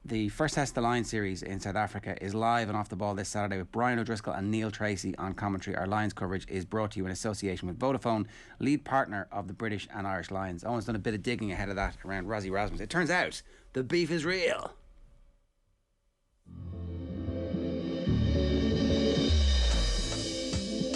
The first test of the Lions series in South Africa is live and off the ball this Saturday with Brian O'Driscoll and Neil Tracy on commentary. Our Lions coverage is brought to you in association with Vodafone, lead partner of the British and Irish Lions. Owen's done a bit of digging ahead of that around Rassie Erasmus. It turns out the beef is real.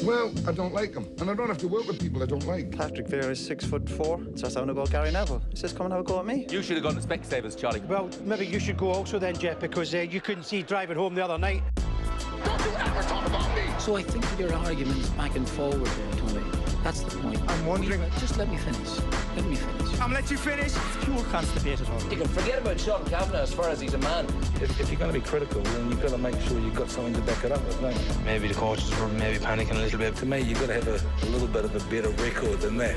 Well, I don't like him, and I don't have to work with people I don't like. Patrick Vieira is 6'4", starts having a go at Gary Neville. He says, come and have a go at me. You should have gone to Specsavers, Charlie. Well, maybe you should go also then, Jet, because you couldn't see driving home the other night. Don't you ever talk about me! So I think your arguments back and forward there, Tony. That's the point. I'm wondering... Just let me finish. Let me finish. I'm gonna let you finish. It's pure constipated. You can forget about Sean Kavanagh as far as he's a man. If you're going to be critical, then you've got to make sure you've got something to back it up with, don't you? Maybe the coaches were maybe panicking a little bit. To me, you've got to have a little bit of a better record than that.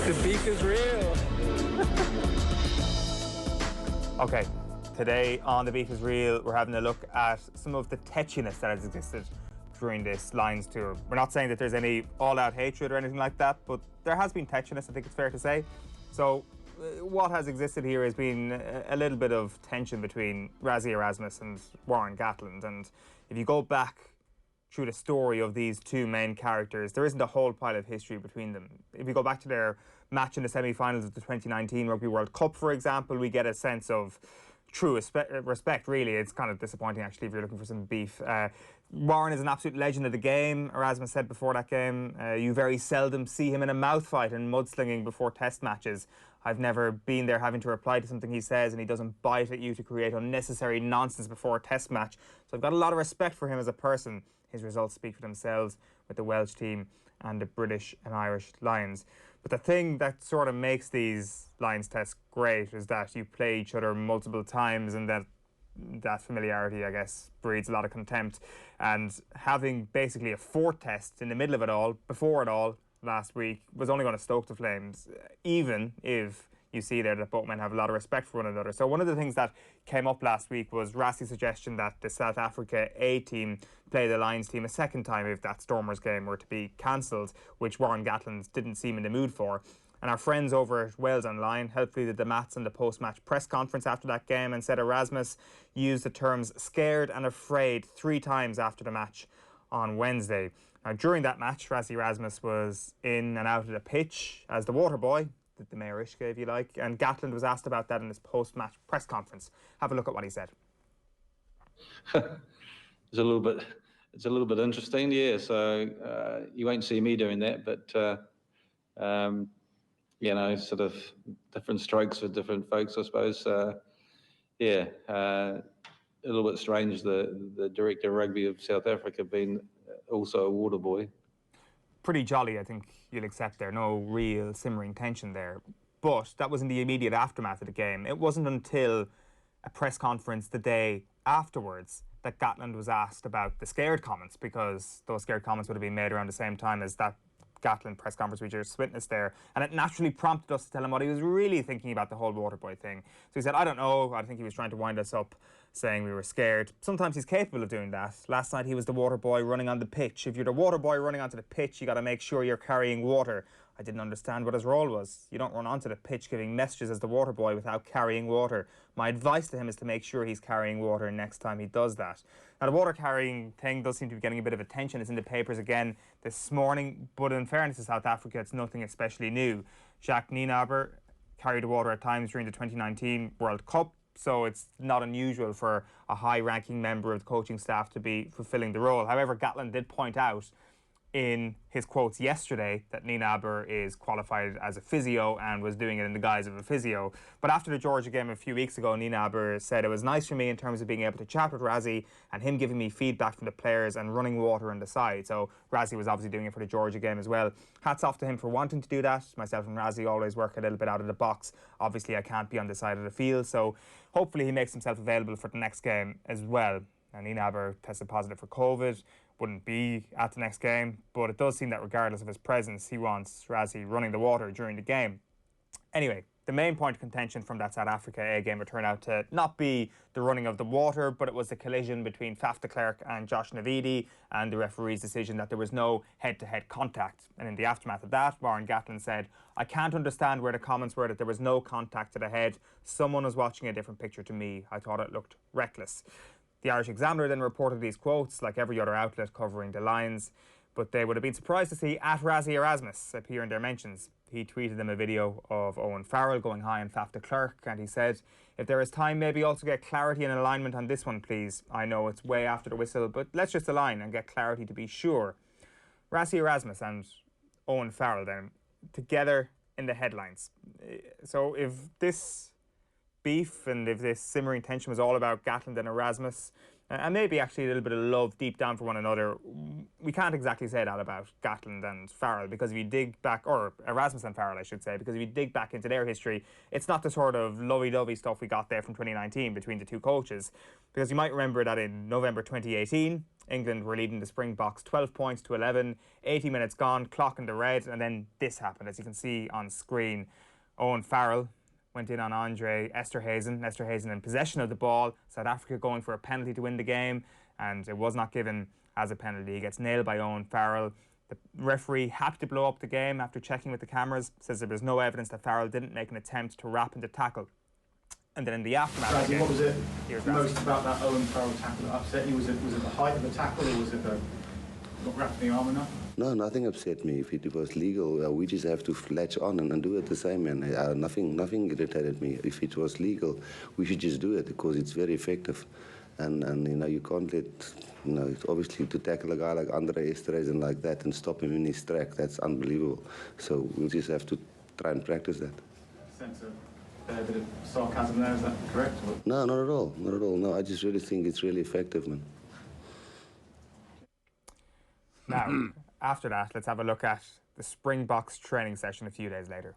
The beef is real. Okay, today on The Beef is Real, we're having a look at some of the tetchiness that has existed during this Lions tour. We're not saying that there's any all-out hatred or anything like that, but there has been tetchiness, I think it's fair to say. So what has existed here has been a little bit of tension between Rassie Erasmus and Warren Gatland. And if you go back through the story of these two main characters, there isn't a whole pile of history between them. If you go back to their match in the semi-finals of the 2019 Rugby World Cup, for example, we get a sense of true respect, really. It's kind of disappointing, actually, if you're looking for some beef. Warren is an absolute legend of the game. Erasmus said before that game, you very seldom see him in a mouthfight and mudslinging before test matches. I've never been there having to reply to something he says, and he doesn't bite at you to create unnecessary nonsense before a test match. So I've got a lot of respect for him as a person. His results speak for themselves with the Welsh team and the British and Irish Lions. But the thing that sort of makes these Lions tests great is that you play each other multiple times, and that familiarity, I guess, breeds a lot of contempt. And having basically a fourth test in the middle of it all, before it all, last week, was only going to stoke the flames, even if you see there that both men have a lot of respect for one another. So one of the things that came up last week was Rassie's suggestion that the South Africa A team play the Lions team a second time if that Stormers game were to be cancelled, which Warren Gatland didn't seem in the mood for. And our friends over at Wales Online helpfully did the maths in the post-match press conference after that game and said Erasmus used the terms scared and afraid 3 times after the match on Wednesday. Now, during that match, Rassie Erasmus was in and out of the pitch as the water boy, the Mayor Ishka, if you like, and Gatland was asked about that in his post-match press conference. Have a look at what he said. It's a little bit interesting, yeah. So you won't see me doing that, but you know, sort of different strokes for different folks, I suppose. Yeah, a little bit strange. The director of rugby of South Africa being also a water boy. Pretty jolly, I think you'll accept there. No real simmering tension there. But that was in the immediate aftermath of the game. It wasn't until a press conference the day afterwards that Gatland was asked about the scared comments, because those scared comments would have been made around the same time as that Gatland press conference we just witnessed there. And it naturally prompted us to tell him what he was really thinking about the whole Waterboy thing. So he said, I don't know. I think he was trying to wind us up, saying we were scared. Sometimes he's capable of doing that. Last night he was the water boy running on the pitch. If you're the water boy running onto the pitch, you got to make sure you're carrying water. I didn't understand what his role was. You don't run onto the pitch giving messages as the water boy without carrying water. My advice to him is to make sure he's carrying water next time he does that. Now, the water carrying thing does seem to be getting a bit of attention. It's in the papers again this morning, but in fairness to South Africa, it's nothing especially new. Jacques Nienaber carried water at times during the 2019 World Cup, so it's not unusual for a high-ranking member of the coaching staff to be fulfilling the role. However, Gatland did point out in his quotes yesterday that Nienaber is qualified as a physio and was doing it in the guise of a physio. But after the Georgia game a few weeks ago, Nienaber said it was nice for me in terms of being able to chat with Rassie and him giving me feedback from the players and running water on the side. So Rassie was obviously doing it for the Georgia game as well. Hats off to him for wanting to do that. Myself and Rassie always work a little bit out of the box. Obviously, I can't be on the side of the field, so hopefully he makes himself available for the next game as well. And Nienaber tested positive for COVID. Wouldn't be at the next game, but it does seem that regardless of his presence, he wants Rassie running the water during the game. Anyway, the main point of contention from that South Africa A game would turn out to not be the running of the water, but it was the collision between Faf de Klerk and Josh Navidi, and the referee's decision that there was no head-to-head contact. And in the aftermath of that, Warren Gatland said, "I can't understand where the comments were that there was no contact to the head. Someone was watching a different picture to me. I thought it looked reckless." The Irish Examiner then reported these quotes, like every other outlet covering the Lions, but they would have been surprised to see @Rassie Erasmus appear in their mentions. He tweeted them a video of Owen Farrell going high on Faf de Klerk, and he said, "If there is time, maybe also get clarity and alignment on this one, please. I know it's way after the whistle, but let's just align and get clarity to be sure." Rassie Erasmus and Owen Farrell then together in the headlines. So if this beef and if this simmering tension was all about Gatland and Erasmus, and maybe actually a little bit of love deep down for one another, we can't exactly say that about Gatland and Farrell, because if you dig back, or Erasmus and Farrell I should say, because if you dig back into their history, it's not the sort of lovey-dovey stuff we got there from 2019 between the two coaches. Because you might remember that in November 2018, England were leading the Springboks 12 points to 11, 80 minutes gone, clock in the red, and then this happened, as you can see on screen. Owen Farrell went in on Andre Esterhuizen in possession of the ball. South Africa going for a penalty to win the game, and it was not given as a penalty. He gets nailed by Owen Farrell. The referee, happy to blow up the game after checking with the cameras, says there was no evidence that Farrell didn't make an attempt to wrap into tackle. And then in the aftermath of the game, what was it most about that Owen Farrell tackle that upset you? Was it the height of the tackle, or was it the not wrapping the arm enough? No, nothing upset me. If it was legal, we just have to latch on and do it the same. And nothing irritated me. If it was legal, we should just do it because it's very effective. And you know, you can't let, you know, obviously to tackle a guy like Andre Esterhuizen like that and stop him in his track, that's unbelievable. So we'll just have to try and practice that. Sense of a bit of sarcasm there, is that correct? No, not at all. Not at all. No, I just really think it's really effective, man. Now, after that, let's have a look at the Springboks training session a few days later.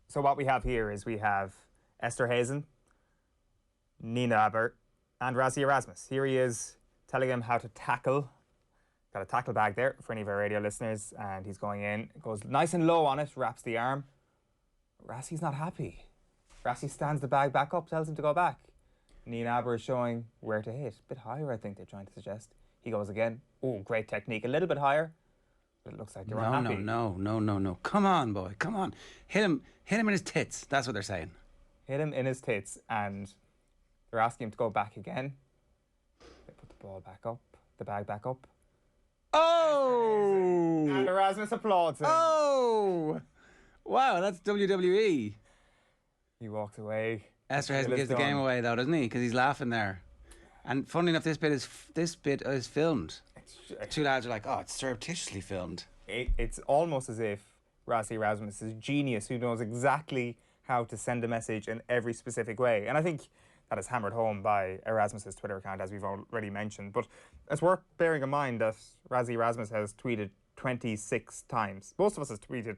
So what we have here is we have Esterhuizen, Nina Abert, and Rassie Erasmus. Here he is telling him how to tackle. Got a tackle bag there for any of our radio listeners, and he's going in, goes nice and low on it, wraps the arm. Rassie's not happy. Rassie stands the bag back up, tells him to go back. Nina Aber is showing where to hit. A bit higher, I think they're trying to suggest. He goes again. Oh, great technique. A little bit higher. But it looks like they're unhappy. No. Come on, boy. Come on. Hit him in his tits. That's what they're saying. Hit him in his tits. And they're asking him to go back again. They put the ball back up. The bag back up. Oh! And Erasmus applauds him. Oh! Wow, that's WWE. He walks away. Esterhuizen gives the game away though, doesn't he? Because he's laughing there. And funny enough, this bit is filmed. Two lads are like, "Oh, it's surreptitiously filmed." It's almost as if Rassie Erasmus is a genius who knows exactly how to send a message in every specific way. And I think that is hammered home by Erasmus's Twitter account, as we've already mentioned. But it's worth bearing in mind that Rassie Erasmus has tweeted 26 times. Most of us have tweeted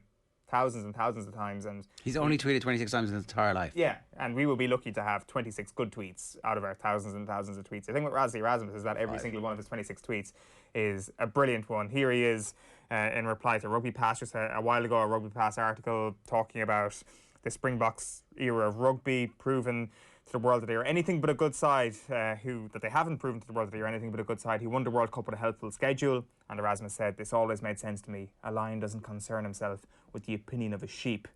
thousands and thousands of times, and he's only tweeted 26 times in his entire life. Yeah, and we will be lucky to have 26 good tweets out of our thousands and thousands of tweets. The thing with Rassie Erasmus is that every single one of his 26 tweets is a brilliant one. Here he is in reply to Rugby Pass just a while ago, a Rugby Pass article talking about the Springboks era of rugby, proven to the world that they are anything but a good side, that they haven't proven to the world that they are anything but a good side. He won the World Cup with a helpful schedule, and Erasmus said, "This always made sense to me. A lion doesn't concern himself with the opinion of a sheep."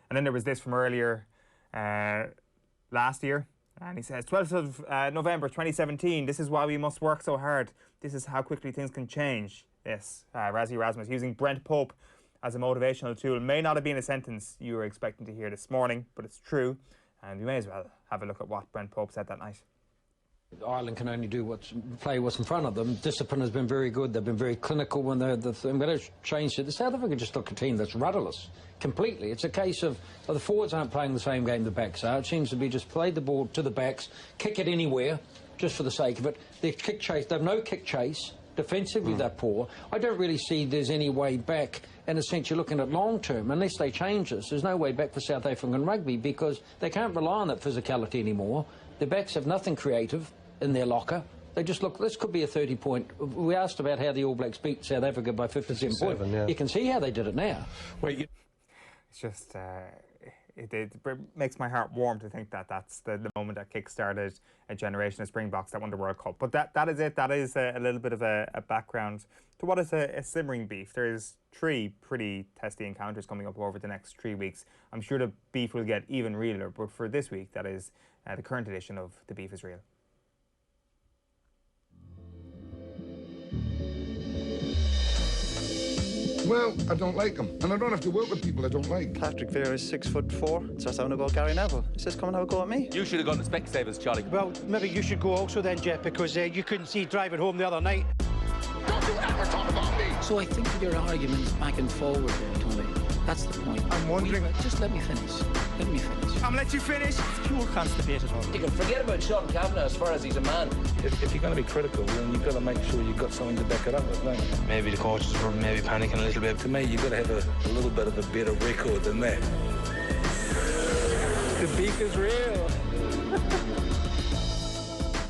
And then there was this from earlier last year, and he says, 12th of November 2017, "This is why we must work so hard. This is how quickly things can change." Yes, Rassie Erasmus using Brent Pope as a motivational tool may not have been a sentence you were expecting to hear this morning, but it's true. And we may as well have a look at what Brent Pope said that night. Ireland can only play what's in front of them. Discipline has been very good. They've been very clinical when they're going to change it. The South Africa just look a team that's rudderless completely. It's a case of the forwards aren't playing the same game the backs are. It seems to be just play the ball to the backs, kick it anywhere, just for the sake of it. They kick chase. They have no kick chase. Defensively, they're poor. I don't really see there's any way back. In a sense, you're looking at long term. Unless they change this, there's no way back for South African rugby because they can't rely on that physicality anymore. The backs have nothing creative in their locker. They just look, this could be a 30-point. We asked about how the All Blacks beat South Africa by 57 points. Yeah. You can see how they did it now. Well, It's just, it makes my heart warm to think that that's the moment that kick-started a generation of Springboks that won the World Cup. But that is it. That is a little bit of a background to what is a simmering beef. There's 3 pretty testy encounters coming up over the next 3 weeks. I'm sure the beef will get even realer, but for this week, that is the current edition of The Beef is Real. Well, I don't like them, and I don't have to work with people I don't like. Patrick Vieira is 6'4", starts having a go at Gary Neville. He says, come and have a go at me. You should have gone to Specsavers, Charlie. Well, maybe you should go also then, Jeff, because you couldn't see driving home the other night. Don't you ever talk about me! So I think your arguments back and forward there, Tony. That's the point. I'm wondering... Just let me finish. Let me finish. I'm let you finish. It's pure constipated. You can forget about Sean Kavanagh as far as he's a man. If you're going to be critical, then you've got to make sure you've got something to back it up with, don't you? Maybe the coaches were maybe panicking a little bit. To me, you've got to have a little bit of a better record than that. the beef is real.